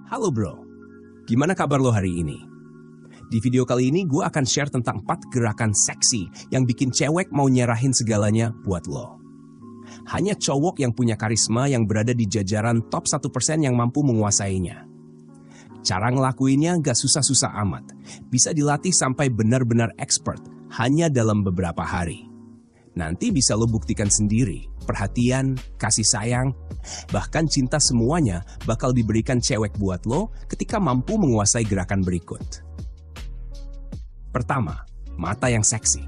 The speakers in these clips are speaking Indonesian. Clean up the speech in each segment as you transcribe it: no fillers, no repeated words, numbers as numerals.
Halo bro, gimana kabar lo hari ini? Di video kali ini gue akan share tentang 4 gerakan seksi yang bikin cewek mau nyerahin segalanya buat lo. Hanya cowok yang punya karisma yang berada di jajaran top 1% yang mampu menguasainya. Cara ngelakuinnya gak susah-susah amat, bisa dilatih sampai benar-benar expert hanya dalam beberapa hari. Nanti bisa lo buktikan sendiri, perhatian, kasih sayang, bahkan cinta semuanya bakal diberikan cewek buat lo ketika mampu menguasai gerakan berikut. Pertama, mata yang seksi.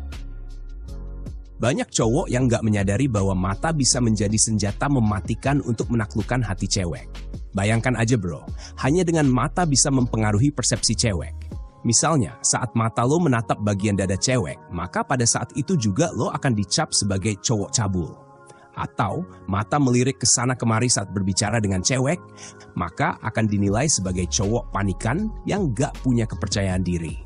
Banyak cowok yang gak menyadari bahwa mata bisa menjadi senjata mematikan untuk menaklukkan hati cewek. Bayangkan aja bro, hanya dengan mata bisa mempengaruhi persepsi cewek. Misalnya, saat mata lo menatap bagian dada cewek, maka pada saat itu juga lo akan dicap sebagai cowok cabul. Atau, mata melirik ke sana kemari saat berbicara dengan cewek, maka akan dinilai sebagai cowok panikan yang gak punya kepercayaan diri.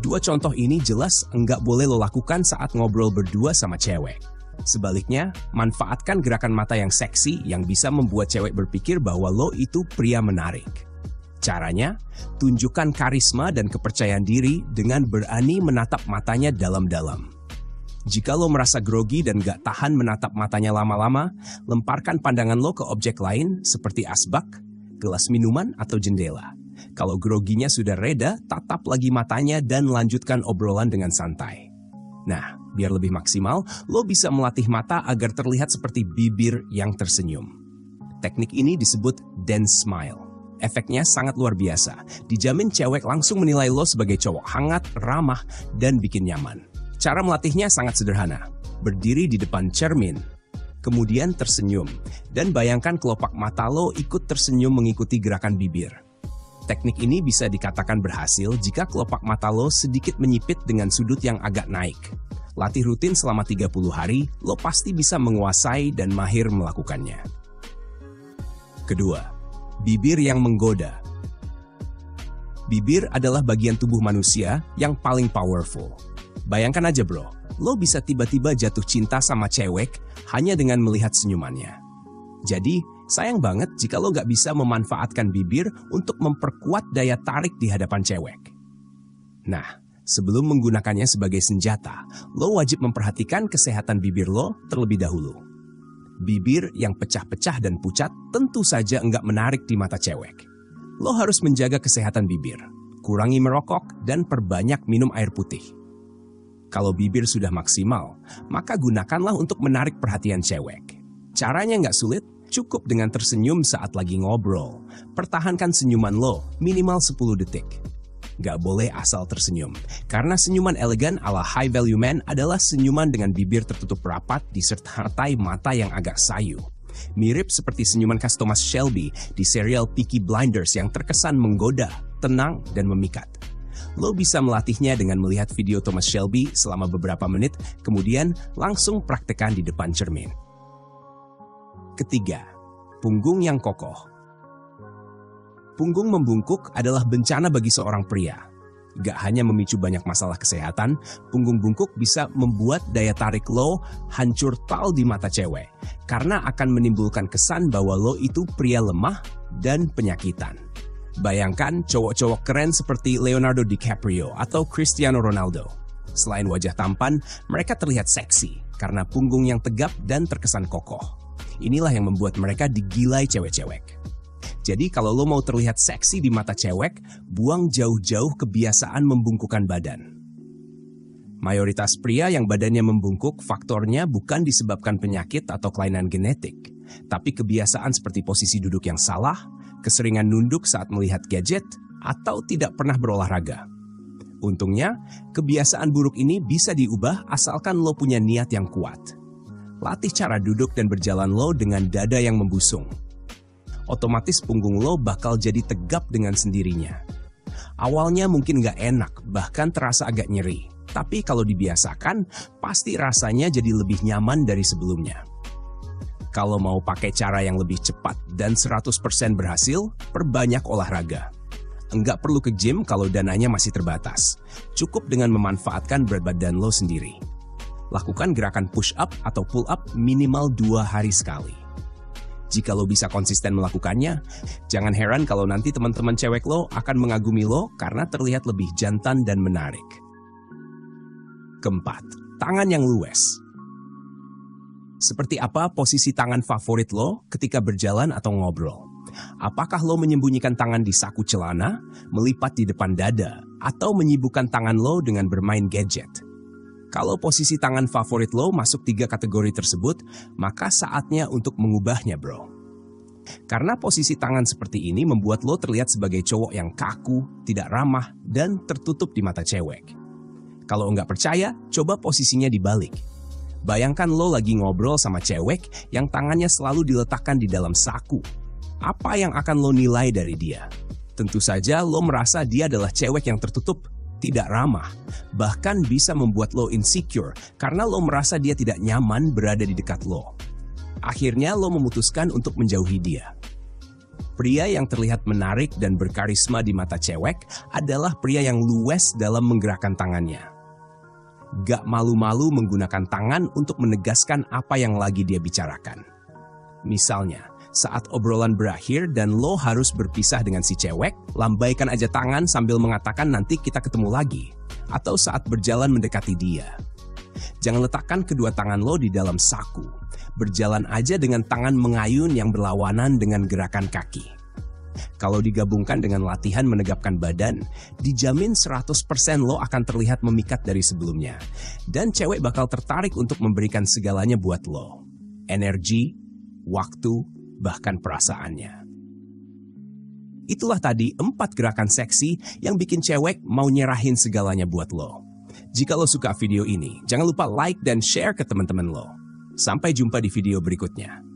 Dua contoh ini jelas enggak boleh lo lakukan saat ngobrol berdua sama cewek. Sebaliknya, manfaatkan gerakan mata yang seksi yang bisa membuat cewek berpikir bahwa lo itu pria menarik. Caranya, tunjukkan karisma dan kepercayaan diri dengan berani menatap matanya dalam-dalam. Jika lo merasa grogi dan gak tahan menatap matanya lama-lama, lemparkan pandangan lo ke objek lain seperti asbak, gelas minuman, atau jendela. Kalau groginya sudah reda, tatap lagi matanya dan lanjutkan obrolan dengan santai. Nah, biar lebih maksimal, lo bisa melatih mata agar terlihat seperti bibir yang tersenyum. Teknik ini disebut dance smile. Efeknya sangat luar biasa. Dijamin cewek langsung menilai lo sebagai cowok hangat, ramah, dan bikin nyaman. Cara melatihnya sangat sederhana. Berdiri di depan cermin, kemudian tersenyum, dan bayangkan kelopak mata lo ikut tersenyum mengikuti gerakan bibir. Teknik ini bisa dikatakan berhasil jika kelopak mata lo sedikit menyipit dengan sudut yang agak naik. Latih rutin selama 30 hari, lo pasti bisa menguasai dan mahir melakukannya. Kedua, bibir yang menggoda. Bibir adalah bagian tubuh manusia yang paling powerful. Bayangkan aja bro, lo bisa tiba-tiba jatuh cinta sama cewek hanya dengan melihat senyumannya. Jadi, sayang banget jika lo gak bisa memanfaatkan bibir untuk memperkuat daya tarik di hadapan cewek. Nah, sebelum menggunakannya sebagai senjata, lo wajib memperhatikan kesehatan bibir lo terlebih dahulu. Bibir yang pecah-pecah dan pucat tentu saja enggak menarik di mata cewek. Lo harus menjaga kesehatan bibir, kurangi merokok, dan perbanyak minum air putih. Kalau bibir sudah maksimal, maka gunakanlah untuk menarik perhatian cewek. Caranya nggak sulit, cukup dengan tersenyum saat lagi ngobrol. Pertahankan senyuman lo minimal 10 detik. Gak boleh asal tersenyum, karena senyuman elegan ala high value man adalah senyuman dengan bibir tertutup rapat disertai mata yang agak sayu. Mirip seperti senyuman khas Thomas Shelby di serial Peaky Blinders yang terkesan menggoda, tenang, dan memikat. Lo bisa melatihnya dengan melihat video Thomas Shelby selama beberapa menit, kemudian langsung praktekkan di depan cermin. Ketiga, punggung yang kokoh. Punggung membungkuk adalah bencana bagi seorang pria. Gak hanya memicu banyak masalah kesehatan, punggung bungkuk bisa membuat daya tarik lo hancur tal di mata cewek, karena akan menimbulkan kesan bahwa lo itu pria lemah dan penyakitan. Bayangkan cowok-cowok keren seperti Leonardo DiCaprio atau Cristiano Ronaldo. Selain wajah tampan, mereka terlihat seksi karena punggung yang tegap dan terkesan kokoh. Inilah yang membuat mereka digilai cewek-cewek. Jadi kalau lo mau terlihat seksi di mata cewek, buang jauh-jauh kebiasaan membungkukkan badan. Mayoritas pria yang badannya membungkuk faktornya bukan disebabkan penyakit atau kelainan genetik, tapi kebiasaan seperti posisi duduk yang salah, keseringan nunduk saat melihat gadget, atau tidak pernah berolahraga. Untungnya, kebiasaan buruk ini bisa diubah asalkan lo punya niat yang kuat. Latih cara duduk dan berjalan lo dengan dada yang membusung. Otomatis punggung lo bakal jadi tegap dengan sendirinya. Awalnya mungkin gak enak, bahkan terasa agak nyeri. Tapi kalau dibiasakan, pasti rasanya jadi lebih nyaman dari sebelumnya. Kalau mau pakai cara yang lebih cepat dan 100% berhasil, perbanyak olahraga. Enggak perlu ke gym kalau dananya masih terbatas. Cukup dengan memanfaatkan berat badan lo sendiri. Lakukan gerakan push up atau pull up minimal 2 hari sekali. Jika lo bisa konsisten melakukannya, jangan heran kalau nanti teman-teman cewek lo akan mengagumi lo karena terlihat lebih jantan dan menarik. Keempat, tangan yang luwes. Seperti apa posisi tangan favorit lo ketika berjalan atau ngobrol? Apakah lo menyembunyikan tangan di saku celana, melipat di depan dada, atau menyibukkan tangan lo dengan bermain gadget? Kalau posisi tangan favorit lo masuk 3 kategori tersebut, maka saatnya untuk mengubahnya, bro. Karena posisi tangan seperti ini membuat lo terlihat sebagai cowok yang kaku, tidak ramah, dan tertutup di mata cewek. Kalau nggak percaya, coba posisinya dibalik. Bayangkan lo lagi ngobrol sama cewek yang tangannya selalu diletakkan di dalam saku. Apa yang akan lo nilai dari dia? Tentu saja lo merasa dia adalah cewek yang tertutup, tidak ramah, bahkan bisa membuat lo insecure karena lo merasa dia tidak nyaman berada di dekat lo. Akhirnya lo memutuskan untuk menjauhi dia. Pria yang terlihat menarik dan berkarisma di mata cewek adalah pria yang luwes dalam menggerakkan tangannya. Gak malu-malu menggunakan tangan untuk menegaskan apa yang lagi dia bicarakan. Misalnya, saat obrolan berakhir dan lo harus berpisah dengan si cewek, lambaikan aja tangan sambil mengatakan nanti kita ketemu lagi. Atau saat berjalan mendekati dia. Jangan letakkan kedua tangan lo di dalam saku. Berjalan aja dengan tangan mengayun yang berlawanan dengan gerakan kaki. Kalau digabungkan dengan latihan menegapkan badan, dijamin 100% lo akan terlihat memikat dari sebelumnya. Dan cewek bakal tertarik untuk memberikan segalanya buat lo. Energi, waktu, bahkan perasaannya. Itulah tadi 4 gerakan seksi yang bikin cewek mau nyerahin segalanya buat lo. Jika lo suka video ini, jangan lupa like dan share ke teman-teman lo. Sampai jumpa di video berikutnya.